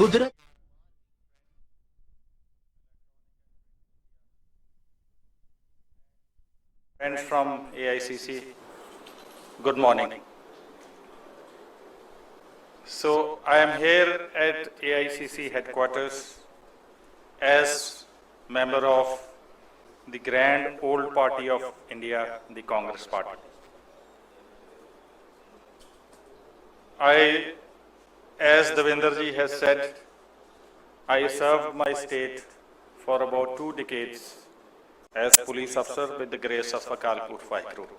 कुदरत Friends from AICC, good morning. So I am here at AICC headquarters as member of the Grand Old Party of India, the Congress Party. As Devinder ji has said, I served my state for about 2 decades as police officer with the grace of Akal Purkh Vaheguru.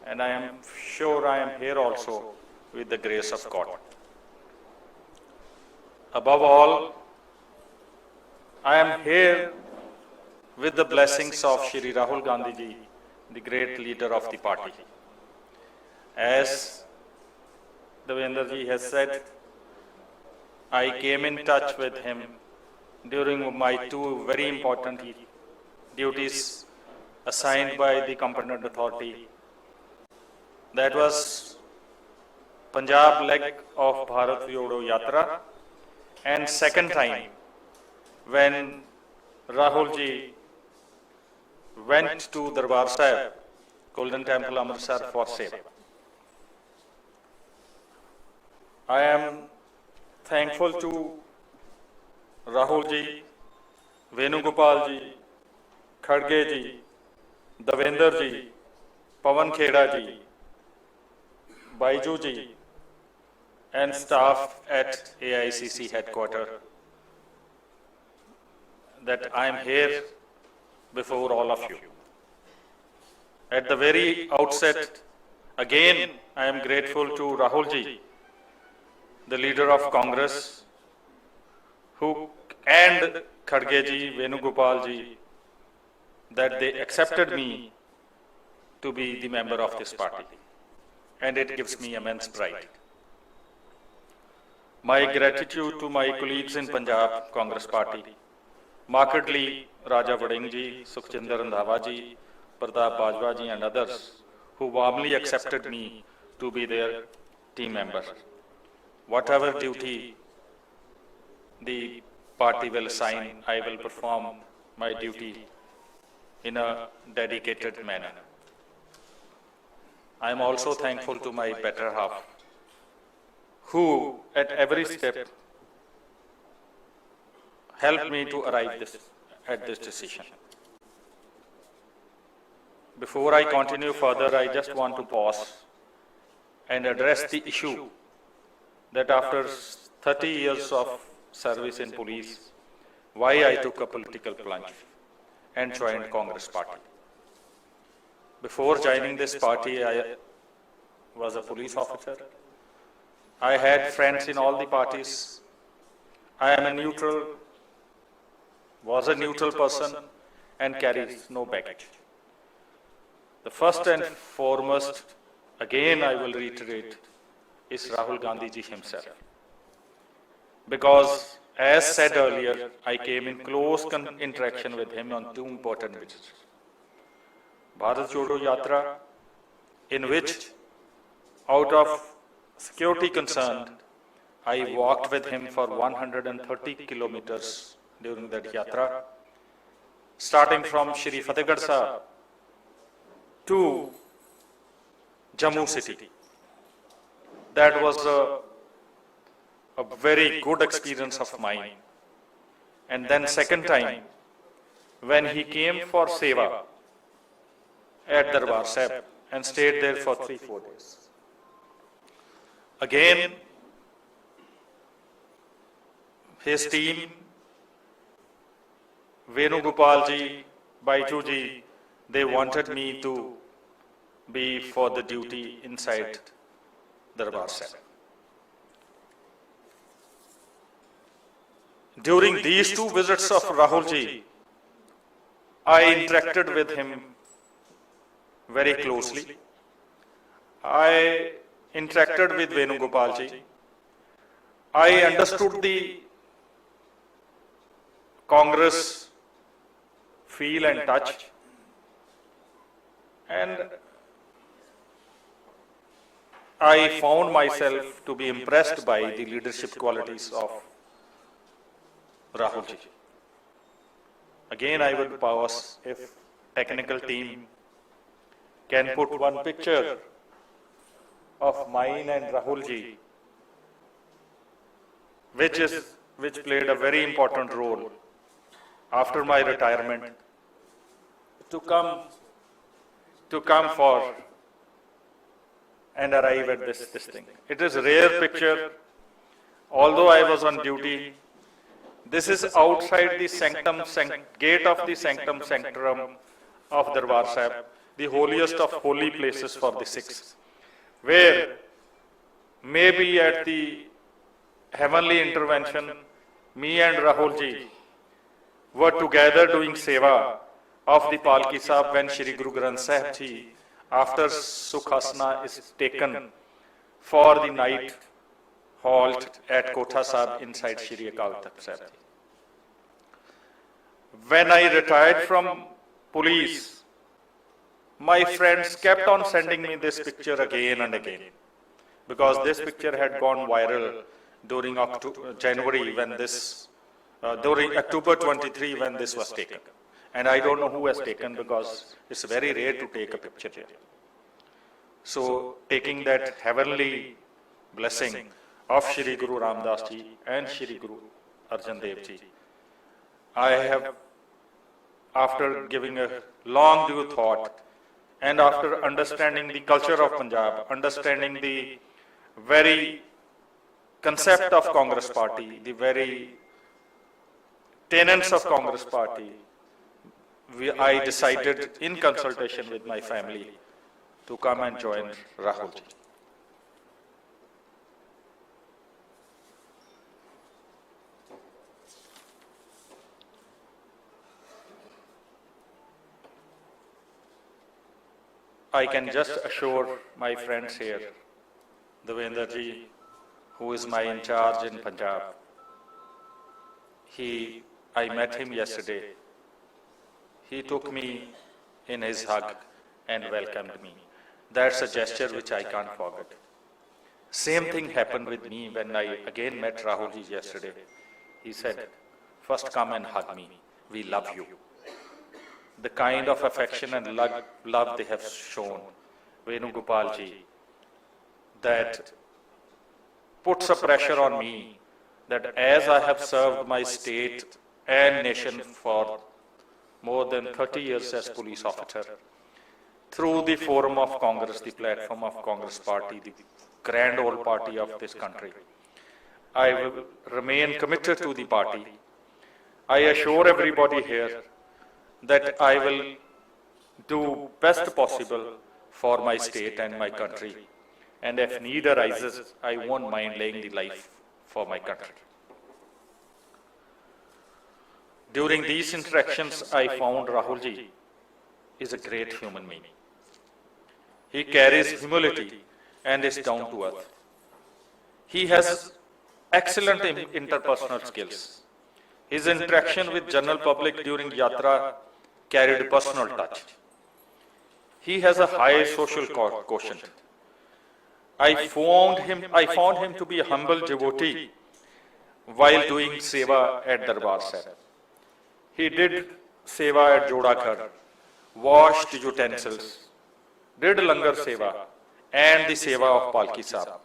And I am sure I am here also with the grace of God. Above all, I am here with the blessings of Shri Rahul Gandhi ji, the great leader of the party. As Devinder ji has said, I came in touch with him during my 2 very important duties assigned by the competent authority. That was Punjab leg of Bharat Jodo Yatra, and second time when Rahul ji went to Darbar Sahib, Golden Temple Amritsar for seva. I am thankful to Rahul ji, Venugopal ji, Khadge ji, Devinder ji, Pawan Kheda ji, Baiju ji, and staff at AICC headquarters that I am here before all of you. At the very outset, again I am grateful to Rahul ji, the leader of Congress, and Khadge ji, Venugopal ji, that they accepted me to be the member of this party, and it gives me immense pride. My gratitude to my colleagues in Punjab Congress Party, markedly Raja Vading ji, Sukhjinder Randhawa ji, Pratap Bajwa ji and others who warmly accepted me to be their team member. Whatever duty the party will assign, I will perform my duty in a dedicated manner. I am also thankful to my better half, who at every step helped me to arrive at this decision. Before I continue further, I just want to pause and address the issue that after 30 years of service in police, why I took a political plunge and joined Congress Party. Before joining this party, I was a police officer. I had friends in all the parties. I am was a neutral person and carries no baggage. The first and foremost, again I will reiterate, is Rahul Gandhi ji himself. Because as said earlier, I came in close interaction with him on 2 important visits. Bharat Jodo Yatra, in which, out of security concern, I walked with him for 130 kilometers during that yatra, starting from Shri Fatehgarh Sahib to Jammu city. That was a very good experience of mine. And then second time, when he came for seva at Darbar Sahib and stayed there for 3-4 days. Again, his team, Venugopal ji, Baiju ji, they wanted me to be for the duty inside Darbar Sahib. During these 2 visits of Rahul ji, I interacted with him very closely. I interacted with Venugopal ji. I understood the Congress feel and touch, and I found myself to be impressed by the leadership qualities of Rahul ji. Again, I would pause if technical team can put one picture of mine and Rahul ji, which played a very important role after my retirement to come for and arrive at this thing. It is a rare picture. Although I was on duty, this is outside the gate of the sanctum sanctorum of Darbar Sahib, the holiest of holy places for the Sikhs, where maybe at the heavenly intervention, me and Rahul ji were together doing seva of the Palki Sahib when Shri Guru Granth Sahib ji, after Sukhasana, is taken for the night halt at Kotha Sahib inside Shri Akal Takht Sahib. When I retired from police, my friends kept on sending me this picture again and again, because this picture had gone viral during January when this, during October 23 when this was taken. And I don't know who has taken, because it's very rare to take a picture here. So taking that heavenly blessing of Shri Guru Ramdas ji and Shri Guru Arjan Dev ji, I have, after giving a long due thought and after understanding the culture of Punjab, understanding the very concept of Congress Party, the very tenets of Congress Party, I decided, in consultation with my family, to come and join Rahul ji. I can just assure my friends here, Devendra ji, who is my in charge in Punjab, I met him yesterday. He took me in his hug and welcomed me. That's a gesture which I can't forget. Same thing happened with me when I again met Rahul ji yesterday. He said, first come and hug me. We love you. The kind of affection and love they have shown, Venugopal ji, that puts a pressure on me that as I have served my state and nation for more than 30 years as police officer, through the forum of Congress, the platform of Congress Party, the grand old party of this country, I will remain committed to the party. I assure everybody here that I will do best possible for my state and my country. And if need arises, I won't mind laying the life for my country. During these interactions, I found Rahul ji is a great human being. He carries humility and is down to earth. He has excellent interpersonal skills. His interaction with general public during Yatra carried personal touch. He has a high social quotient. I found him to be a humble devotee while doing seva at Darbar Sahib. He did seva at Jodaghar, washed utensils, did langar seva and the seva of Palki Sahib,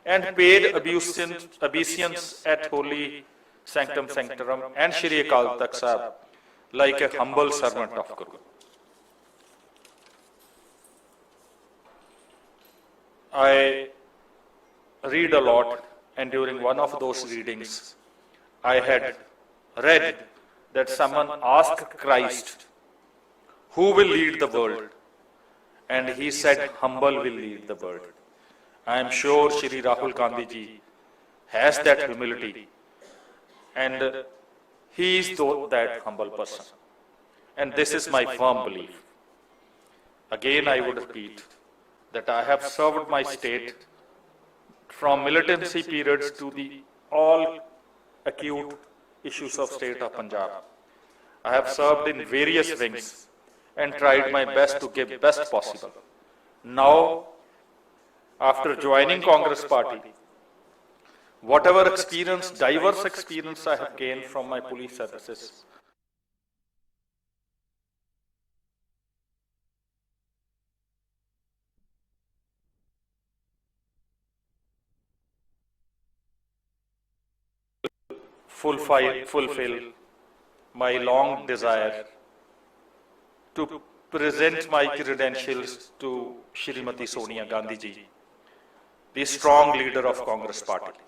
and paid obeisance at Holy Sanctum Sanctorum and Shri Akal Takht Sahib like a humble servant of Guru. I read a lot, and during one of those readings, I had read that someone asked Christ, who will lead the world? And he said, humble will lead the world. I am sure Shri Rahul Gandhi ji has that humility, and he is that humble person. And this is my firm belief. Again, I would repeat that I have served my state from militancy periods to the all acute issues of state of Punjab. I have served in various wings and tried my best to give best possible. Now, after joining Congress Party, whatever experience, diverse experience I have gained from my police services, fulfill my long desire to present my credentials to Shrimati Sonia Gandhi ji, the strong leader of Congress Party.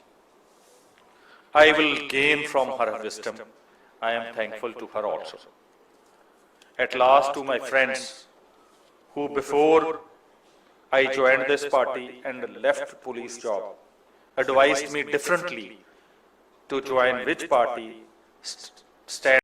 I will gain from her wisdom. I am thankful to her also. At last, to my friends who before I joined this party and left police job, advised me differently to join which party, stand